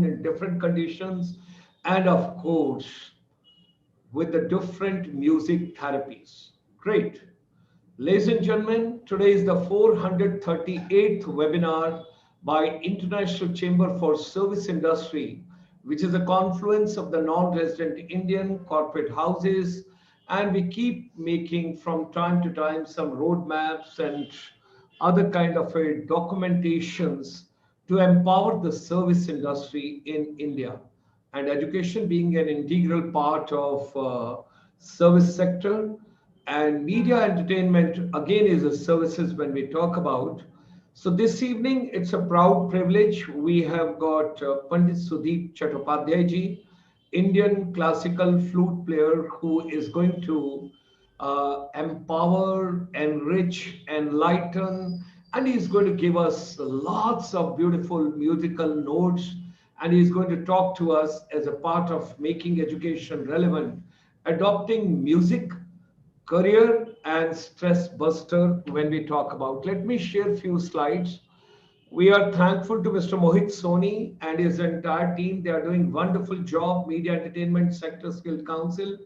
in different conditions, and of course, with the different music therapies. Great. Ladies and gentlemen, today is the 438th webinar by International Chamber for Service Industry, which is a confluence of the non-resident Indian corporate houses. And we keep making from time to time some roadmaps and other kind of documentations to empower the service industry in India. And education being an integral part of service sector, and media entertainment again is a services when we talk about. So this evening it's a proud privilege. We have got Pandit Sudeep Chattopadhyay ji, Indian classical flute player, who is going to empower, enrich, enlighten, and he's going to give us lots of beautiful musical notes, and he's going to talk to us as a part of making education relevant, adopting music career and stress buster when we talk about. Let me share a few slides. We are thankful to Mr. Mohit Soni and his entire team. They are doing wonderful job. Media Entertainment Sector Skill Council.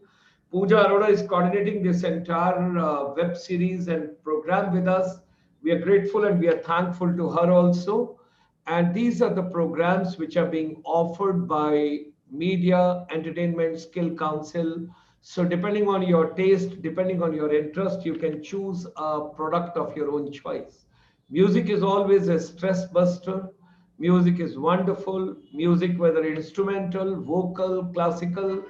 Pooja Arora is coordinating this entire web series and program with us. We are grateful and we are thankful to her also. And these are the programs which are being offered by Media Entertainment Skill Council. So depending on your taste, depending on your interest, you can choose a product of your own choice. Music is always a stress buster. Music is wonderful. Music, whether instrumental, vocal, classical.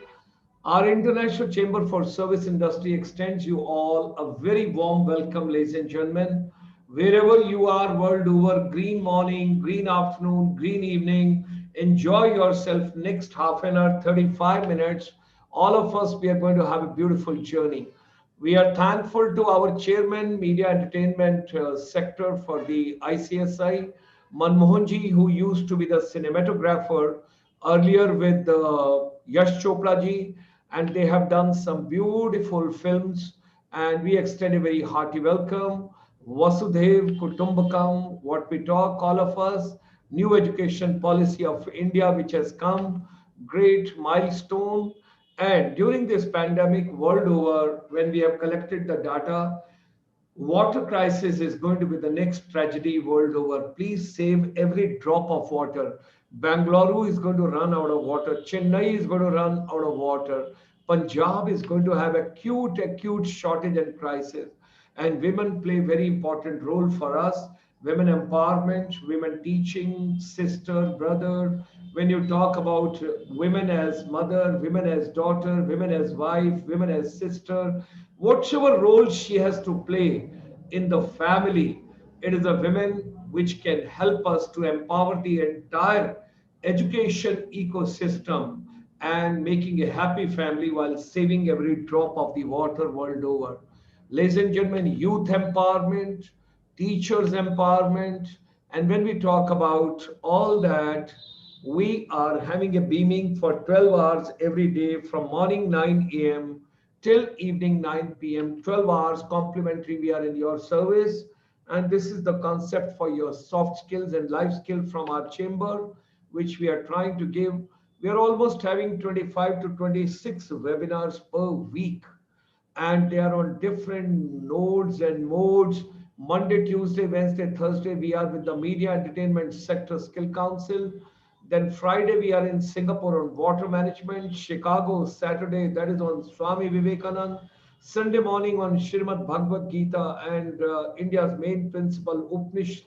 Our International Chamber for Service Industry extends you all a very warm welcome, ladies and gentlemen. Wherever you are world over, green morning, green afternoon, green evening, enjoy yourself next half an hour, 35 minutes. All of us, we are going to have a beautiful journey. We are thankful to our chairman, media entertainment sector for the ICSI, Manmohanji, who used to be the cinematographer earlier with Yash Chopra ji, and they have done some beautiful films. And we extend a very hearty welcome. Vasudev Kutumbakam, what we talk, all of us, new education policy of India, which has come, great milestone. And during this pandemic, world over, when we have collected the data, water crisis is going to be the next tragedy world over. Please save every drop of water. Bangalore is going to run out of water. Chennai is going to run out of water. Punjab is going to have acute shortage and crisis. And women play very important role for us. Women empowerment, women teaching, sister, brother. When you talk about women as mother, women as daughter, women as wife, women as sister, whatever role she has to play in the family, it is a women which can help us to empower the entire education ecosystem and making a happy family while saving every drop of the water world over. Ladies and gentlemen, youth empowerment, teachers empowerment, and when we talk about all that, we are having a beaming for 12 hours every day from morning 9 a.m. till evening 9 p.m. 12 hours complimentary. We are in your service. And this is the concept for your soft skills and life skill from our chamber, which we are trying to give. We are almost having 25 to 26 webinars per week, and they are on different nodes and modes. Monday, Tuesday, Wednesday, Thursday, we are with the Media Entertainment Sector Skill Council. Then Friday, we are in Singapore on water management. Chicago, Saturday, that is on Swami Vivekanand. Sunday morning on Srimad Bhagavad Gita and India's main principle, Upanishad.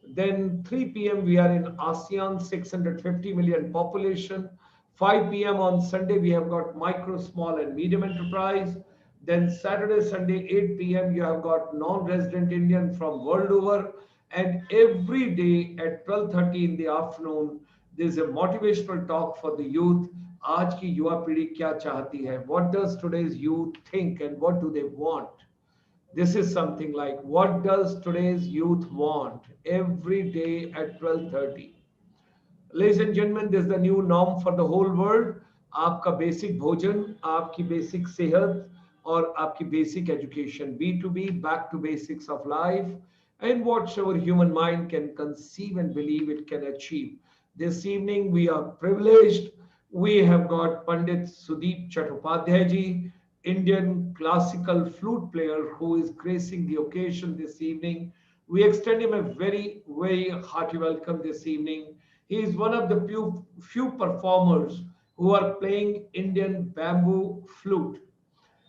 Then 3 p.m. we are in ASEAN, 650 million population. 5 p.m. on Sunday, we have got micro, small, and medium enterprise. Then Saturday, Sunday, 8 p.m., you have got non-resident Indian from world over. And every day at 12:30 in the afternoon, there's a motivational talk for the youth. आज की युवा पीढ़ी क्या चाहती है? What does today's youth think and what do they want? This is something like, what does today's youth want? Every day at 12:30. Ladies and gentlemen, this is the new norm for the whole world. आपका basic भोजन, आपकी basic सेहत और आपकी basic education, B2B, back to basics of life, and whatever human mind can conceive and believe it can achieve. This evening, we are privileged. We have got Pandit Sudeep Chattopadhyay ji, Indian classical flute player who is gracing the occasion this evening. We extend him a very, very hearty welcome this evening. He is one of the few performers who are playing Indian bamboo flute.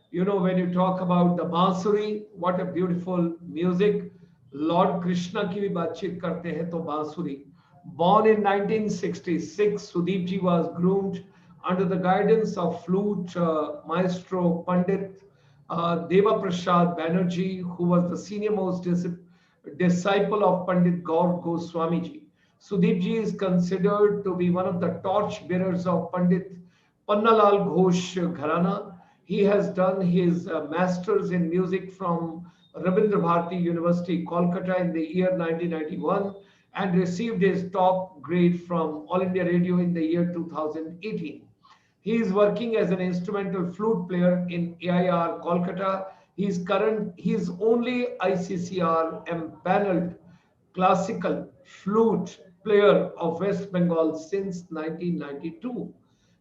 You know, when you talk about the बांसुरी, what a beautiful music. Lord Krishna की भी बातचीत करते हैं तो बांसुरी. Born in 1966, Sudeep ji was groomed under the guidance of flute maestro Pandit Deva Prasad Banerjee, who was the senior most disciple of Pandit Gaur Goswami ji. Sudeep ji is considered to be one of the torch bearers of Pandit Pannalal Ghosh Gharana. He has done his master's in music from Rabindra Bharati University, Kolkata in the year 1991 and received his top grade from All India Radio in the year 2018. He is working as an instrumental flute player in AIR Kolkata. He is only ICCR empaneled classical flute player of West Bengal since 1992.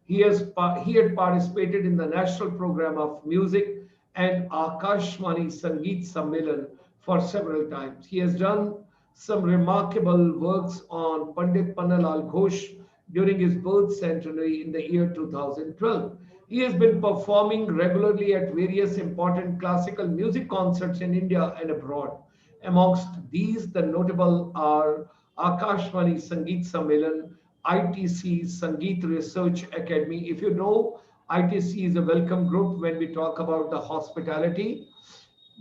He had participated in the national program of music and Akashvani Sangeet Sammelan for several times. He has done some remarkable works on Pandit Pannalal Ghosh during his birth centenary in the year 2012. He has been performing regularly at various important classical music concerts in India and abroad. Amongst these, the notable are Akashvani Sangeet Sammelan, ITC Sangeet Research Academy. If you know, ITC is a welcome group when we talk about the hospitality.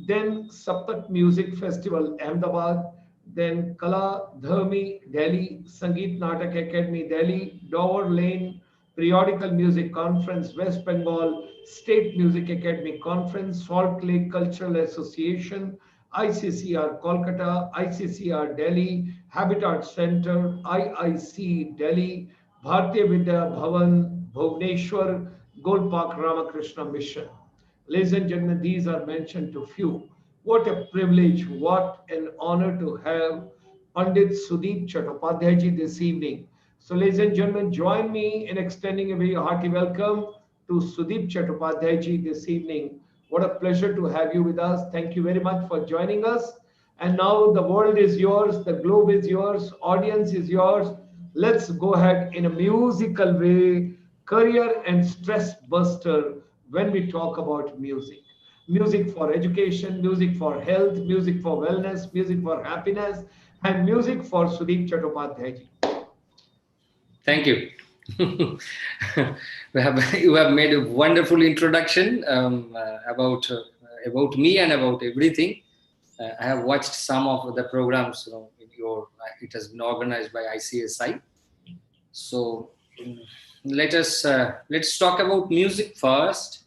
Then Saptak Music Festival, Ahmedabad. Then Kala Dharmi, Delhi. Sangeet Natak Academy, Delhi. Dover Lane Periodical Music Conference, West Bengal. State Music Academy Conference. Salt Lake Cultural Association. ICCR Kolkata. ICCR Delhi. Habitat Center. IIC Delhi. Bharatiya Vidya Bhavan, Bhubaneswar. Gold Park Ramakrishna Mission. Ladies and gentlemen, these are mentioned to few. What a privilege, what an honor to have Pandit Sudeep Chattopadhyay ji this evening. So, ladies and gentlemen, join me in extending a very hearty welcome to Sudeep Chattopadhyay ji this evening. What a pleasure to have you with us. Thank you very much for joining us. And now the world is yours, the globe is yours, audience is yours. Let's go ahead in a musical way, career and stress buster when we talk about music. Music for education, music for health, music for wellness, music for happiness, and music for Sudeep Chattopadhyay ji. Thank you. You have made a wonderful introduction about me and about everything. I have watched some of the programs. In it has been organized by ICSI. So let's talk about music first.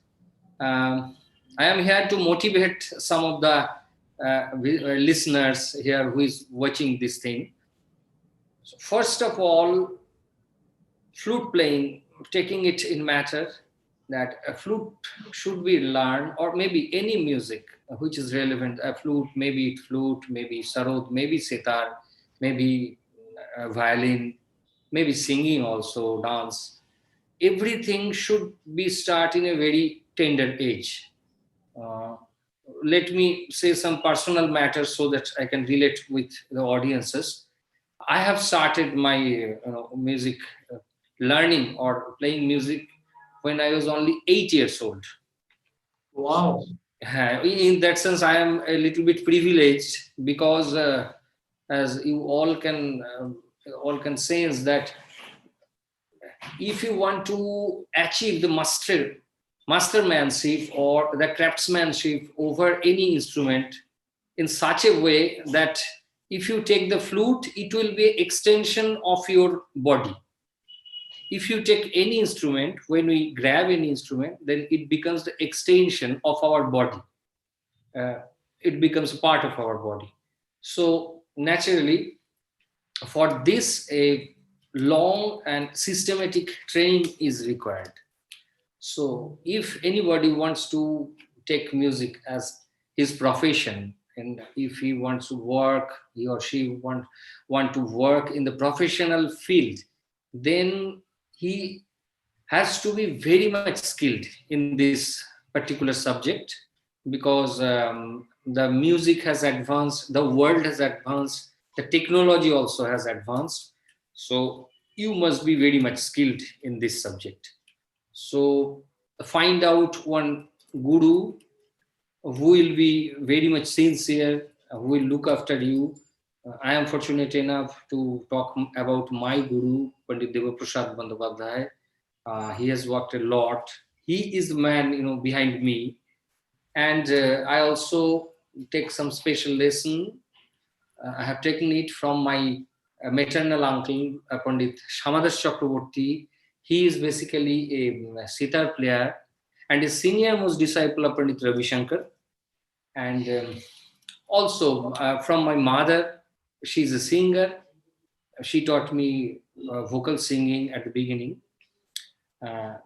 I am here to motivate some of the listeners here who is watching this thing. So first of all, flute playing, taking it in matter that a flute should be learned, or maybe any music which is relevant. A flute, maybe sarod, maybe sitar, maybe violin, maybe singing also, dance. Everything should be start in a very tender age. Uh, Let me say some personal matters so that I can relate with the audiences. I have started my music learning or playing music when I was only 8 years old. Wow. In that sense, I am a little bit privileged because, as you all can sense that if you want to achieve the mastermanship or the craftsmanship over any instrument in such a way that if you take the flute, it will be extension of your body. If you take any instrument, when we grab any instrument, then it becomes the extension of our body. It becomes a part of our body. So naturally, for this, a long and systematic training is required. So if anybody wants to take music as his profession, and if he wants to work, he or she want to work in the professional field, then he has to be very much skilled in this particular subject, because the music has advanced, the world has advanced, the technology also has advanced. So you must be very much skilled in this subject. So find out one guru who will be very much sincere, who will look after you. I am fortunate enough to talk about my guru, Pandit Devaprasad Bandyopadhyay. He has worked a lot. He is the man, behind me. And I also take some special lesson. I have taken it from my maternal uncle, Pandit Shamadas Chakraborty. He is basically a sitar player and a senior most disciple of Pandit Ravi Shankar. And also from my mother, she's a singer. She taught me vocal singing at the beginning.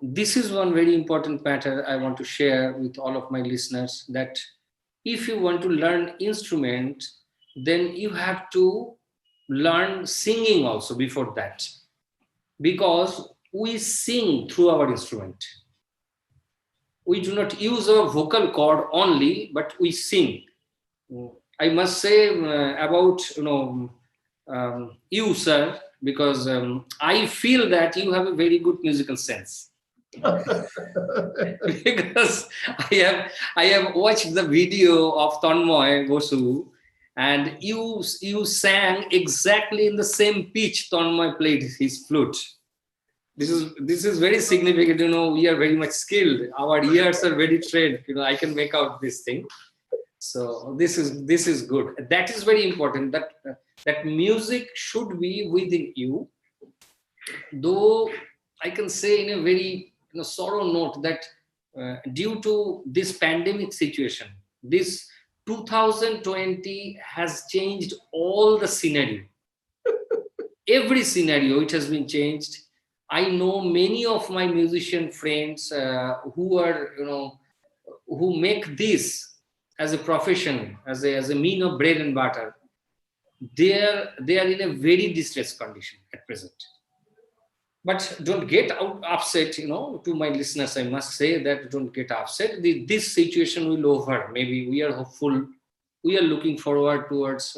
This is one very important matter I want to share with all of my listeners, that if you want to learn instrument, then you have to learn singing also before that, because we sing through our instrument. We do not use our vocal cord only, but we sing. I must say about you, sir, because I feel that you have a very good musical sense. Because I have watched the video of Tanmoy Bosu, and you sang exactly in the same pitch Tanmoy played his flute. This is very significant. We are very much skilled. Our ears are very trained. I can make out this thing. So this is good. That is very important. That music should be within you. Though I can say in a very sorrow note that due to this pandemic situation, this 2020 has changed all the scenario. Every scenario it has been changed. I know many of my musician friends who are who make this as a profession, as a mean of bread and butter. They are in a very distressed condition at present. But don't get upset, to my listeners, I must say that don't get upset. This situation will over. Maybe we are hopeful. We are looking forward towards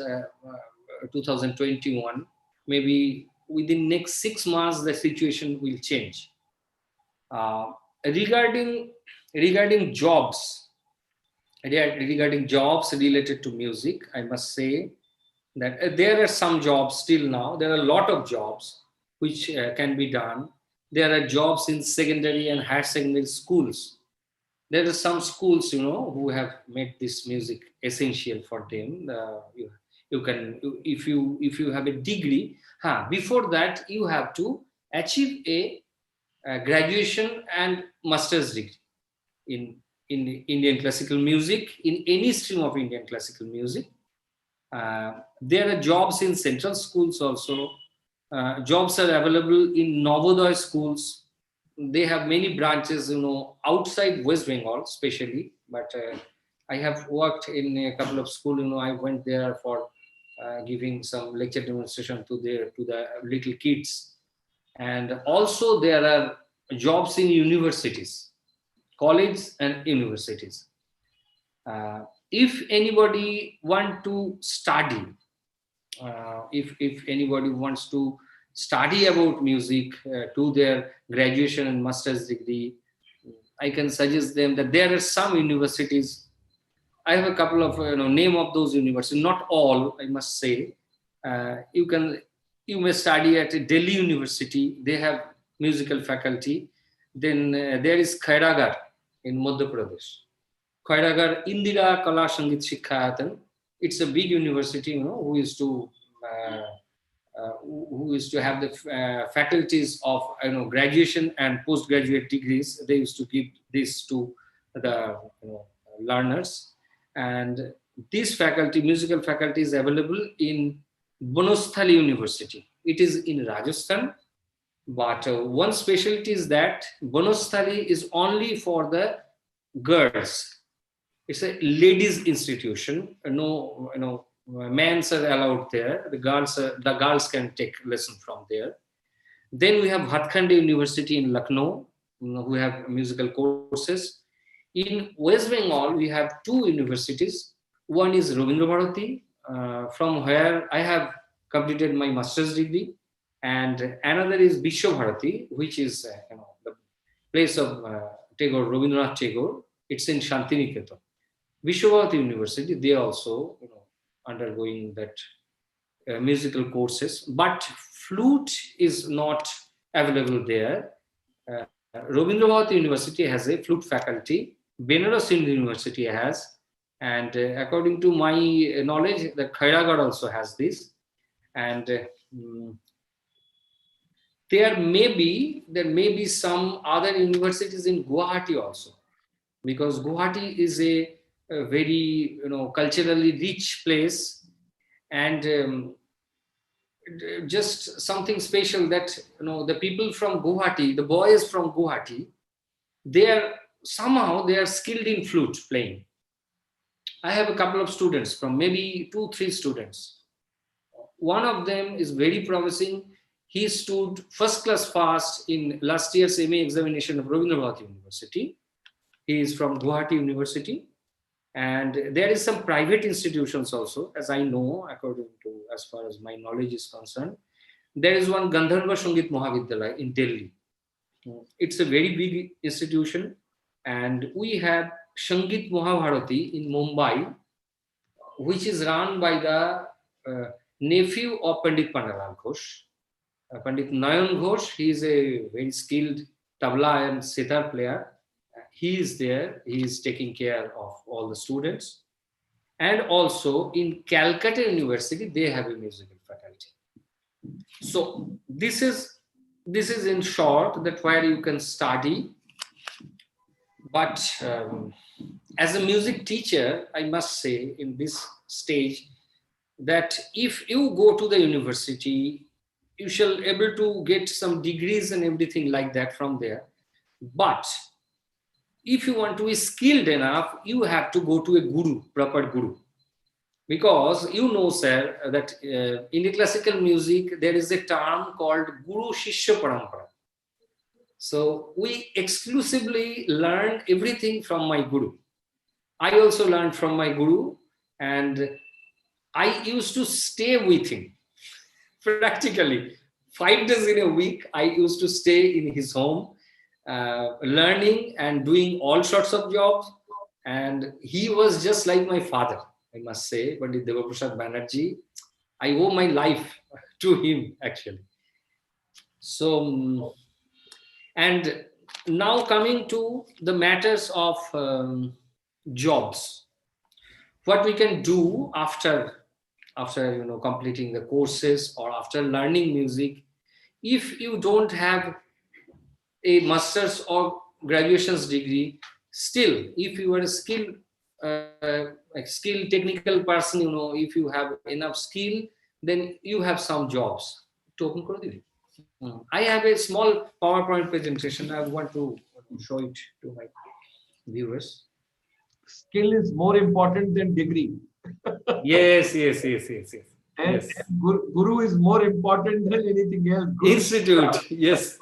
2021. Maybe within next 6 months, the situation will change. Uh, regarding regarding jobs, regarding jobs related to music, I must say that there are some jobs still now. There are a lot of jobs which can be done. There are jobs in secondary and higher secondary schools. There are some schools, who have made this music essential for them. You can, if you have a degree, before that you have to achieve a graduation and master's degree in Indian classical music, in any stream of Indian classical music. There are jobs in central schools also. Jobs are available in Navodaya schools. They have many branches, outside West Bengal, especially. But I have worked in a couple of schools. I went there for giving some lecture demonstration to the little kids. And also there are jobs in universities, colleges and universities. If anybody want to study, if anybody wants to study about music to their graduation and master's degree, I can suggest them that there are some universities. I have a couple of name of those universities, not all, I must say. You may study at a Delhi University. They have musical faculty. Then there is Khairagar in Madhya Pradesh. Khairagar Indira Kala Sangit Shikhayatan. It's a big university, uh, who used to have the faculties of graduation and postgraduate degrees. They used to give this to the learners, and this faculty, musical faculty, is available in Banasthali University. It is in Rajasthan, but one specialty is that Banasthali is only for the girls. It's a ladies' institution. No, men's are allowed there. The girls can take lesson from there. Then we have Bhatkhande University in Lucknow, who have musical courses. In West Bengal, we have two universities. One is Rabindra Bharati, from where I have completed my master's degree, and another is Vishwa Bharati, which is the place of Tagore, Rabindranath Tagore. It's in Shantiniketan. Vishwa Bharati University, they also undergoing that musical courses, but flute is not available there. Rabindra Bharati University has a flute faculty. Benares University has, and according to my knowledge, the Khairagarh also has this. And there may be some other universities in Guwahati also, because Guwahati is a very culturally rich place, and just something special that the people from Guwahati, the boys from Guwahati, they are skilled in flute playing. I have a couple of students, from maybe 2-3 students. One of them is very promising. He stood first class fast in last year's MA examination of Rabindra Bharati University. He is from Guwahati University. And there is some private institutions also, as I know, according to, as far as my knowledge is concerned. There is one Gandharva Sangit Mahavidyalaya in Delhi. It's a very big institution. And we have Sangit Mahabharati in Mumbai, which is run by the nephew of Pandit Panalal Ghosh. Pandit Nayan Ghosh, he is a very skilled tabla and sitar player. He is there, he is taking care of all the students. And also in Calcutta University, they have a musical faculty. So this is in short that where you can study. But as a music teacher, I must say in this stage that if you go to the university, you shall able to get some degrees and everything like that from there. But if you want to be skilled enough, you have to go to a guru, proper guru. Because sir, that in the classical music, there is a term called Guru Shishya Parampara. So we exclusively learn everything from my guru. I also learned from my guru, and I used to stay with him practically 5 days in a week. I used to stay in his home, learning and doing all sorts of jobs. And he was just like my father, I must say, Pandit Devaprasad Banerjee. I owe my life to him, actually. So, and now coming to the matters of jobs, what we can do after completing the courses or after learning music. If you don't have a master's or graduation's degree, still, if you are a skilled technical person, if you have enough skill, then you have some jobs. I have a small PowerPoint presentation. I want to show it to my viewers. Skill is more important than degree. Yes. And guru is more important than anything else. Guru. Institute. Yes.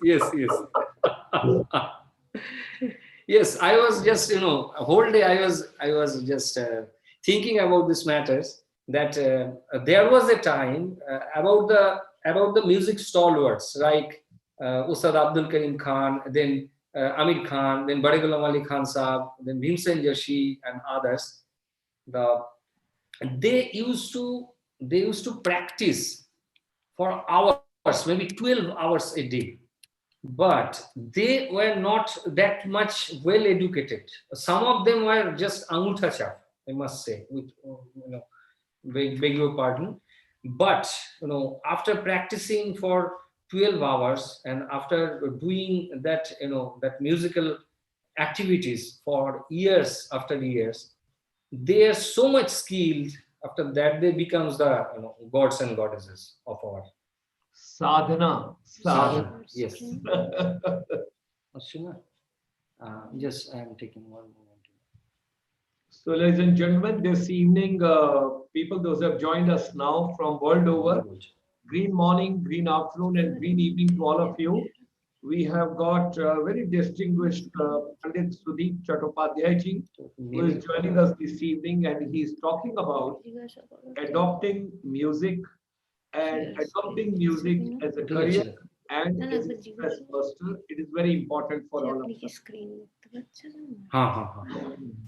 Yes, I was just, a whole day I was just thinking about these matters, that there was a time about the music stalwarts, like Ustad Abdul Karim Khan, then Amir Khan, then Bade Ghulam Ali Khan Saab, then Bhimsen Joshi and others. They used to practice for hours, maybe 12 hours a day. But they were not that much well educated. Some of them were just angutha chap, I must say, with beg your pardon. But after practicing for 12 hours and after doing that musical activities for years after years, they are so much skilled. After that, they becomes the gods and goddesses of our sadhana. Yes. Just I am taking one moment. So, ladies and gentlemen, this evening, people, those who have joined us now from world over, green morning, green afternoon, and green evening to all of you. We have got very distinguished Pandit Sudeep Chattopadhyay ji, who is joining us this evening, and he is talking about adopting music and adopting music as a career and as a stress buster. It is very important for all of us.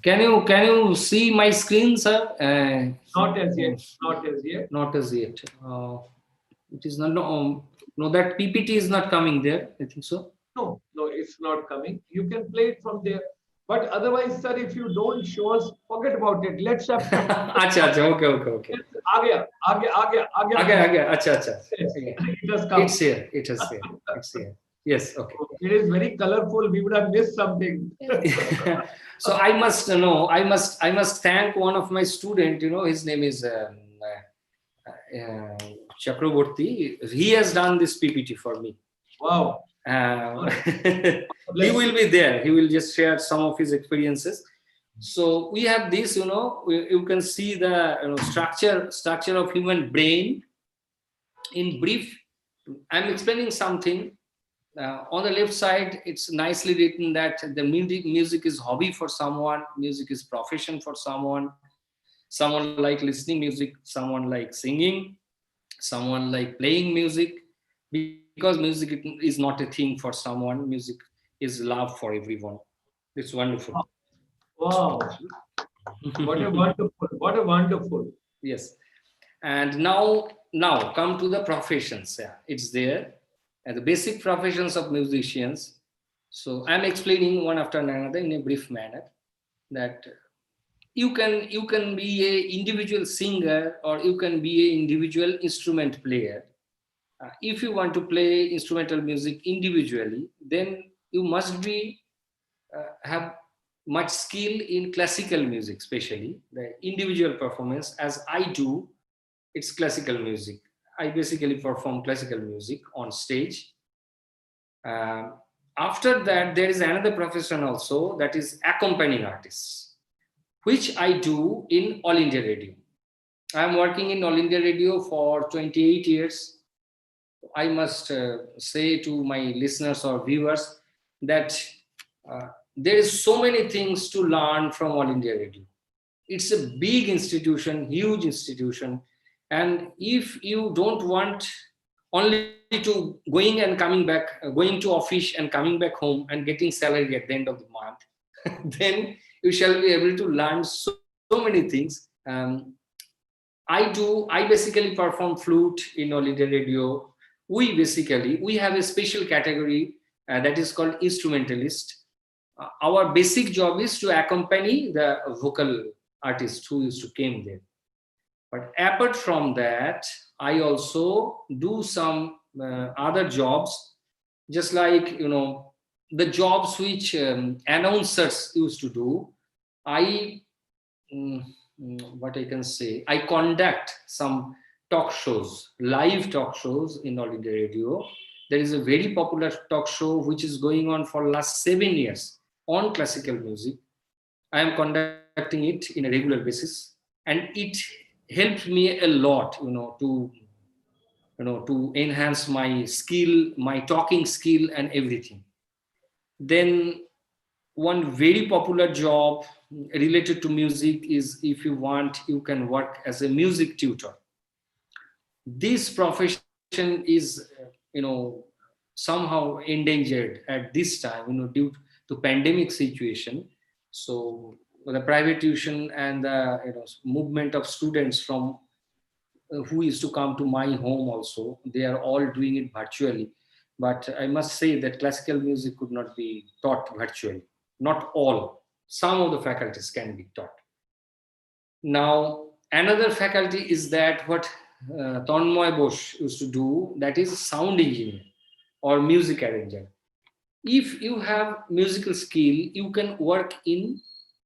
Can you see my screen, sir? Not as yet. Not as yet. Not as yet. It is not. No, that PPT is not coming there. I think so. No, no, it's not coming. You can play it from there. But otherwise, sir, if you don't show us, forget about it. Let's have some. अच्छा अच्छा okay okay okay. आ गया, आ गया, आ गया, आ गया. आ गया अच्छा अच्छा. Yes, Okay. it has come. It's here. It is here. It's here. Yes. Okay. It is very colorful. We would have missed something. So I must know. I must thank one of my student. His name is Chakraborty. He has done this PPT for me. Wow. He will be there. He will just share some of his experiences. So we have this. You can see the structure of human brain. In brief, I'm explaining something. On the left side, it's nicely written that the music is hobby for someone, music is profession for someone like listening music, someone like singing, someone like playing music, because music is not a thing for someone, music is love for everyone. It's wonderful. Wow. What a wonderful. Yes. And now come to the professions. Yeah, it's there. And the basic professions of musicians. So I'm explaining one after another in a brief manner that you can be an individual singer or you can be an individual instrument player. If you want to play instrumental music individually, then you must be have much skill in classical music, especially the individual performance. As I do, it's classical music. I basically perform classical music on stage. After that, there is another profession also, that is accompanying artists, which I do in All India Radio. I am working in All India Radio for 28 years. I must say to my listeners or viewers that there is so many things to learn from All India Radio. It's a big institution, huge institution. And if you don't want only to going and coming back, going to office and coming back home and getting salary at the end of the month, then you shall be able to learn so many things. I basically perform flute in All India Radio. We have a special category that is called instrumentalist. Our basic job is to accompany the vocal artist who used to came there. But apart from that, I also do some other jobs, just like the jobs which announcers used to do. What I can say, I conduct some talk shows, live talk shows in All India Radio. There is a very popular talk show which is going on for last 7 years on classical music. I am conducting it in a regular basis, and it helped me a lot, to enhance my skill, my talking skill, and everything. Then one very popular job related to music is, if you want, you can work as a music tutor. This profession is, somehow endangered at this time, due to pandemic situation. So the private tuition and the movement of students from who used to come to my home also, they are all doing it virtually. But I must say that classical music could not be taught virtually. Not all. Some of the faculties can be taught. Now, another faculty is that what Tanmoy Bosch used to do, that is sound engineer or music arranger. If you have musical skill, you can work in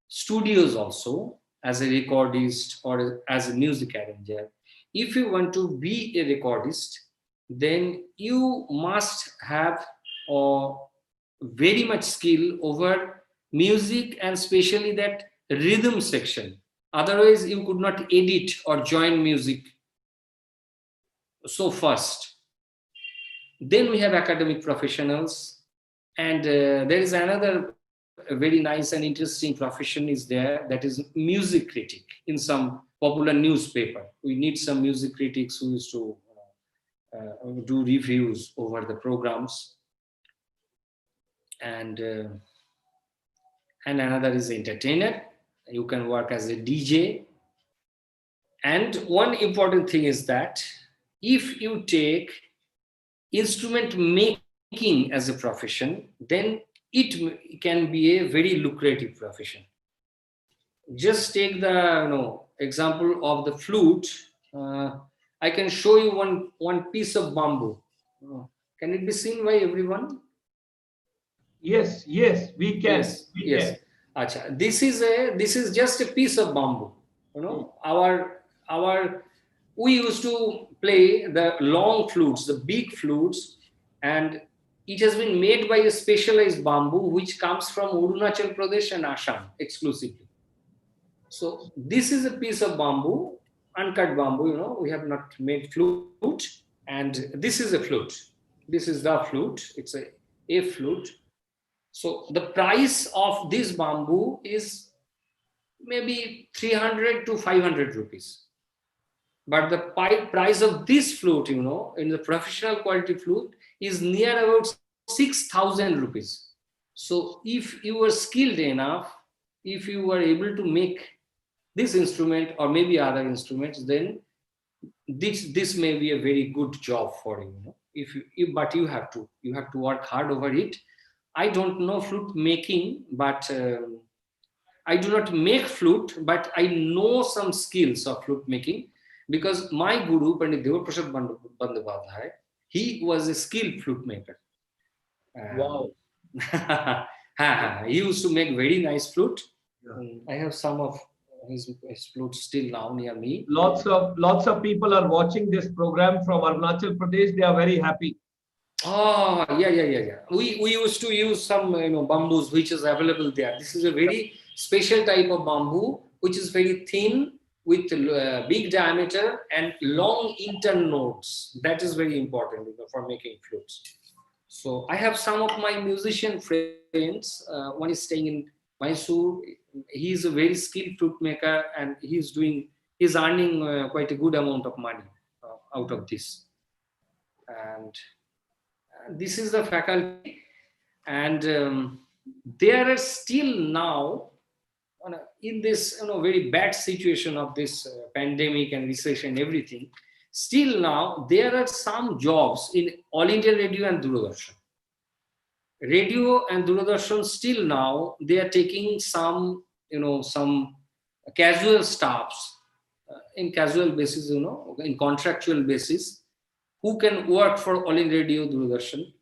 studios also as a recordist or as a music arranger. If you want to be a recordist, then you must have very much skill over music, and especially that rhythm section. Otherwise, you could not edit or join music So first, then we have academic professionals, and there is another very nice and interesting profession is there, that is music critic in some popular newspaper. We need some music critics who used to do reviews over the programs, and another is entertainer. You can work as a DJ. And one important thing is that if you take instrument making as a profession, then it can be a very lucrative profession. Just take the example of the flute. Uh, I can show you one piece of bamboo. Can it be seen by everyone? Yes, yes, we can. Yes, We yes. can. Acha. This is just a piece of bamboo. Hmm. Our we used to play the long flutes, the big flutes, and it has been made by a specialized bamboo which comes from Arunachal Pradesh and Assam exclusively. So this is a piece of bamboo, uncut bamboo. We have not made flute, and this is a flute. This is the flute. It's a flute. So the price of this bamboo is maybe 300 to 500 rupees. But the price of this flute, in the professional quality flute, is near about 6,000 rupees. So if you were skilled enough, if you were able to make this instrument or maybe other instruments, then this may be a very good job for you. But you have to work hard over it. I don't know flute making, but I do not make flute, but I know some skills of flute making, because my guru, Pandit Devaprasad Bandyopadhyay, he was a skilled flute maker. Um, Wow. he used to make very nice flute. Yeah. I have some of his flute still now near me. Lots of people are watching this program from Arunachal Pradesh. They are very happy. Oh, yeah, yeah, yeah, yeah. We used to use some bamboos which is available there. This is a very special type of bamboo which is very thin with big diameter and long internodes. That is very important for making flutes. So I have some of my musician friends. One is staying in Mysore. He is a very skilled flute maker, and he's earning quite a good amount of money out of this. And this is the faculty, and there are still now in this very bad situation of this pandemic and recession, everything. Still now there are some jobs in All India Radio and Doordarshan. Radio and Doordarshan, still now they are taking some casual staffs in casual basis, in contractual basis, who can work for All India Radio, Doordarshan.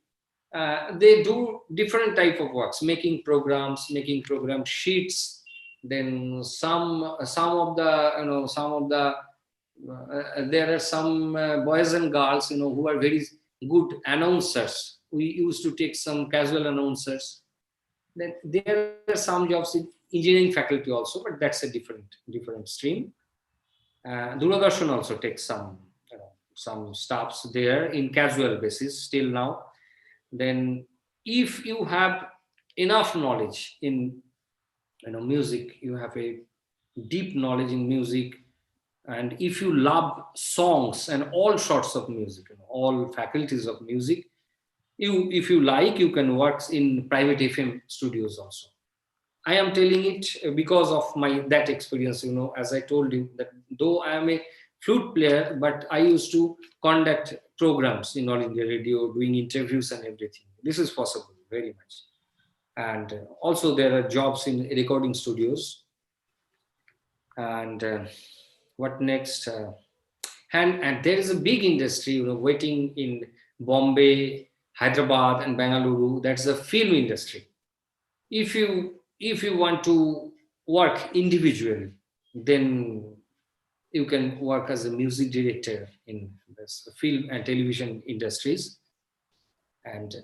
They do different type of works, making programs, making program sheets. Then some of the there are some boys and girls who are very good announcers. We used to take some casual announcers. Then there are some jobs in engineering faculty also, but that's a different stream. Doordarshan also takes some staffs there in casual basis still now. Then if you have enough knowledge in music, you have a deep knowledge in music, and if you love songs and all sorts of music, all faculties of music, if you like, you can work in private FM studios also. I am telling it because of my that experience. As I told you, that though I am a flute player, but I used to conduct programs in All India Radio, doing interviews and everything. This is possible very much. And also there are jobs in recording studios. And what next? And there is a big industry, waiting in Bombay, Hyderabad, and Bengaluru. That's the film industry. If you want to work individually, then you can work as a music director in this film and television industries. And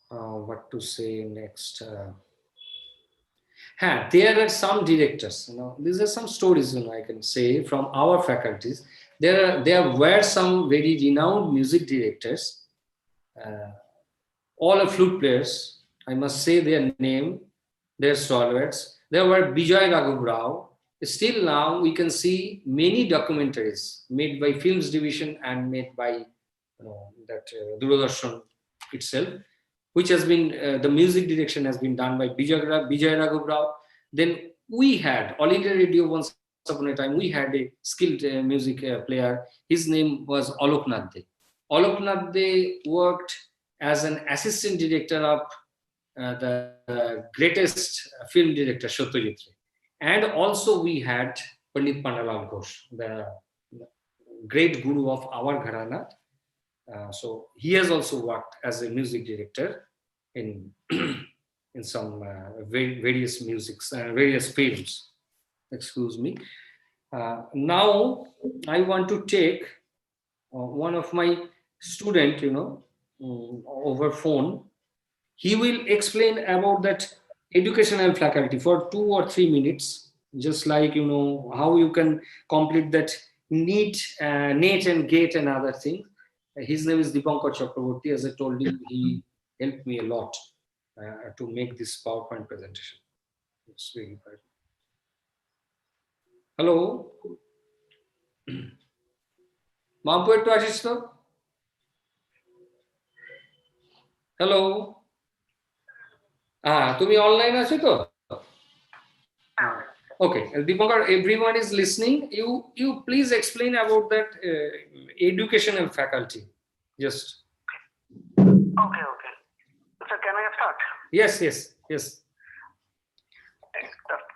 what to say next? There are some directors, these are some stories, I can say from our faculties. There were some very renowned music directors, uh, all are flute players. I must say their name, their stalwarts. There were Bijoy Raghav Rao. Still now we can see many documentaries made by Films Division and made by that Doordarshan itself, which has been the music direction has been done by Bijoy Raghav Rao. Then we had All India Radio once upon a time. We had a skilled music player. His name was Alok Nath De. Alok Nath De worked as an assistant director of the greatest film director Satyajit Ray. And also we had Pandit Pandalal Ghosh, the great guru of our Gharana. So he has also worked as a music director in in some various musics, various films. Excuse me. Now I want to take one of my student, over phone. He will explain about that educational faculty for 2 or 3 minutes, just like how you can complete that NEET and GATE and other things. His name is Dipankar Chakraborty. As I told you, he helped me a lot to make this PowerPoint presentation. It's really bad. Hello, Mampu একটু আসিস তো? Hello, তুমি online আছো তো? Okay, Dipankar, everyone is listening. You please explain about that educational faculty. Just. Okay. So can I start? Yes.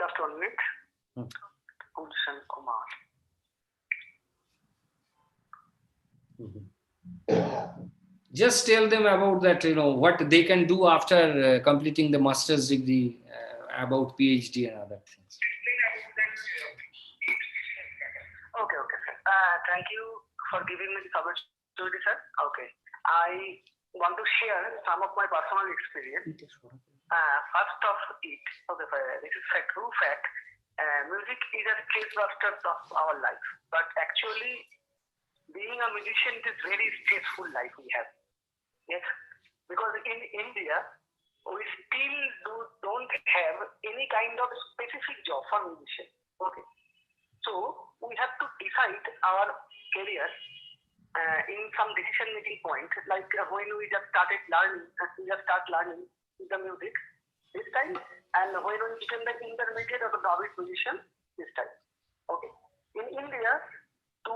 Just 1 minute. Gulshan Kumar. Just tell them about that, what they can do after completing the master's degree, about PhD and other things. Okay, sir. Thank you for giving me this opportunity, sir. Okay. I want to share some of my personal experience. First of it, this is a true fact. Music is a stress buster of our life, but actually being a musician is very stressful life we have. Yes, because in India we still don't have any kind of specific job for musicians. Okay, so we have to decide our career in some decision making point, like when we just start learning the music this time, and when we become the intermediate or the novice musician this time. Okay, in India, to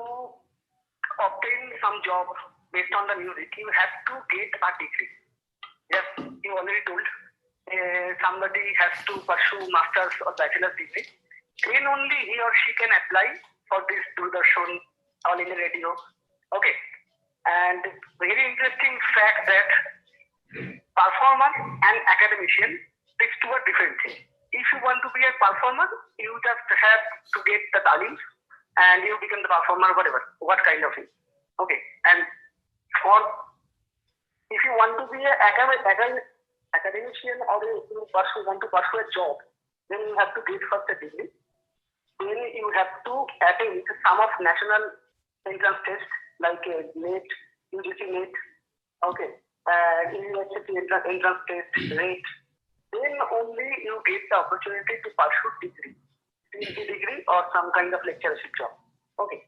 obtain some job based on the music, you have to get a degree. Yes, you already told. Somebody has to pursue master's or bachelor's degree. Then only he or she can apply for this Doordarshan, All India Radio. Okay, and very interesting fact that performer and academician, these two are different things. If you want to be a performer, you just have to get the talim and you become the performer, whatever, what kind of thing. Okay, and if you want to be an academician or if you want to pursue a job, then you have to get first a degree. Then you have to attend some of national entrance tests like NET, UGC NET, okay, university entrance test, NET. Then only you get the opportunity to pursue degree, PhD degree or some kind of lecturership job. Okay.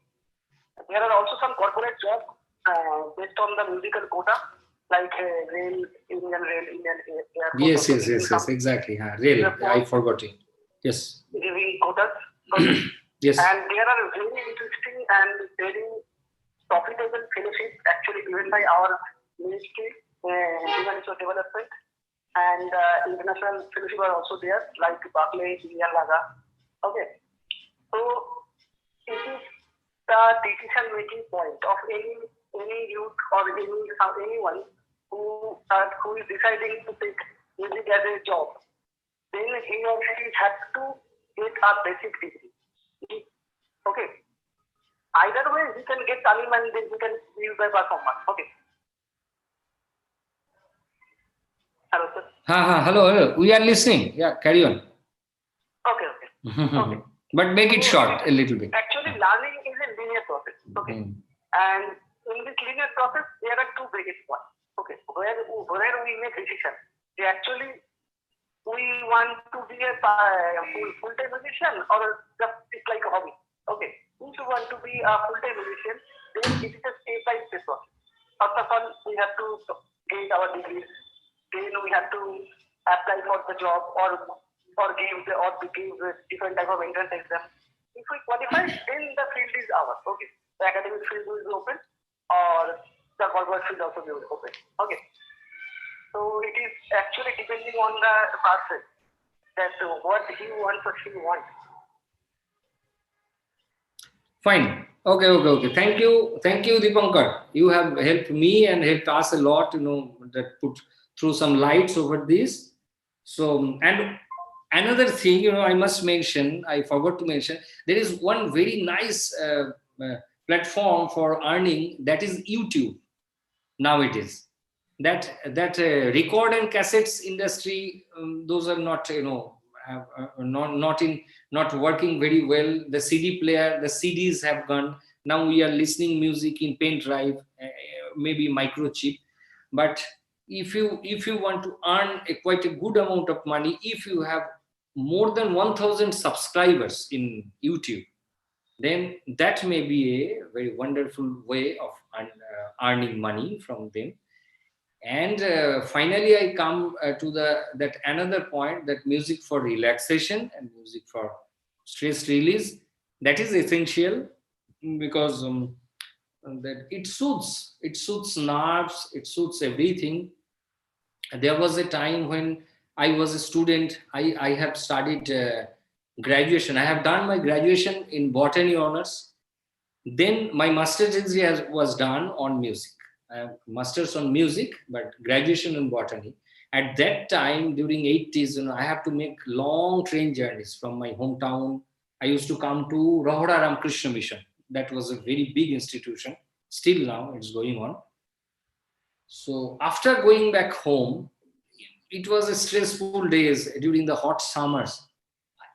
There are also some corporate jobs based on the musical quota, like Indian Airport. Yes, exactly. Rail, I forgot it. Yes. Giving quotas. Okay. Yes. And there are very interesting and very profitable fellowships actually given by our ministry, Human Resource Development, and international fellowship are also there, like Barclay, Indian Laga. Okay. So it is the decision making point of any youth or anyone who is deciding to take music as a job. Then he or she has to get a basic degree. Okay. Either way, we can get talim and then we can use the performance. Okay. Hello, sir. Hello. We are listening. Yeah, carry on. Okay. But make it So short a little bit. actually, learning is a linear process. Okay. And in this linear process, there are two biggest ones. Okay. Where we make decisions. Actually, we want to be a full-time musician or just it's like a hobby. Okay. If you want to be a full-time musician, then it is a step-by-step process. First of all, we have to get our degrees. Then we have to apply for the job or give different type of entrance exam. If we qualify, then the field is ours. Okay. The academic field will be open or the corporate field also will be open. Okay. So it is actually depending on the person that what he wants or she wants. Fine. Okay. Thank you, Dipankar. You have helped me and helped us a lot, that put through some lights over this. So, and another thing, I must mention, I forgot to mention, there is one very nice platform for earning, that is YouTube nowadays. That record and cassettes industry, those are not, not working very well. The CD player, the CDs have gone. Now we are listening music in pen drive, maybe microchip. But if you want to earn quite a good amount of money, if you have more than 1,000 subscribers in YouTube, then that may be a very wonderful way of earning money from them. And finally, I come to that another point, that music for relaxation and music for stress release, that is essential, because that it suits nerves, it suits everything. There was a time when I was a student. I have studied graduation. I have done my graduation in botany honors. Then my master's degree was done on music. I have master's on music, but graduation in botany. At that time, during 80s, I have to make long train journeys from my hometown. I used to come to Rohra Ramakrishna Mission. That was a very big institution. Still now, it's going on. So after going back home, it was a stressful days during the hot summers.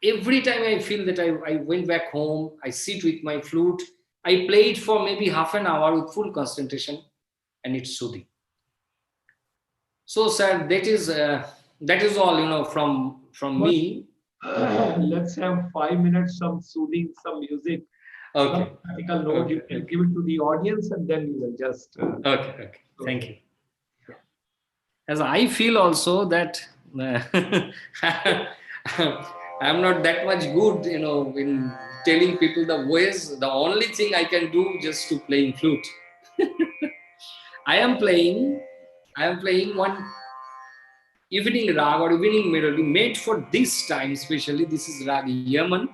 Every time I feel that I went back home, I sit with my flute, I play it for maybe half an hour with full concentration, and it's soothing. So, sir, that is all, from But me. let's have 5 minutes, some soothing, some music, some Okay. practical note. You can give it to the audience, and then we will just. Okay. Thank you. As I feel also that I'm not that much good, in telling people the ways. The only thing I can do just to playing flute. I am playing one evening rag or evening melody made for this time, especially. This is rag Yaman,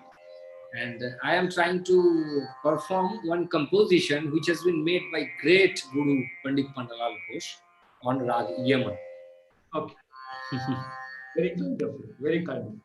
and I am trying to perform one composition which has been made by great Guru Pandit Pandalal Ghosh on rag Yaman. Okay. Very kind of you. Very kind of you.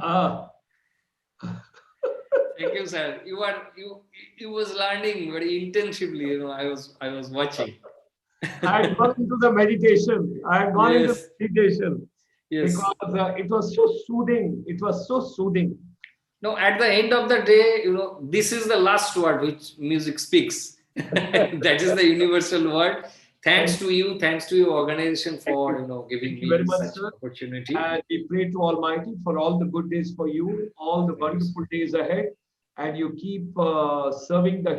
Ah, Thank you, sir. You was learning very intensively. I was watching. I had gone into the meditation. I had gone into Yes, meditation yes. because it was so soothing. It was so soothing. No, at the end of the day, this is the last word which music speaks. That is the universal word. Thanks Thank, to you, thanks to your organization thank you. for giving Thank you very me much, such sir. opportunity. And we pray to Almighty for all the good days for you, all the Thank you. wonderful days ahead, and you keep serving the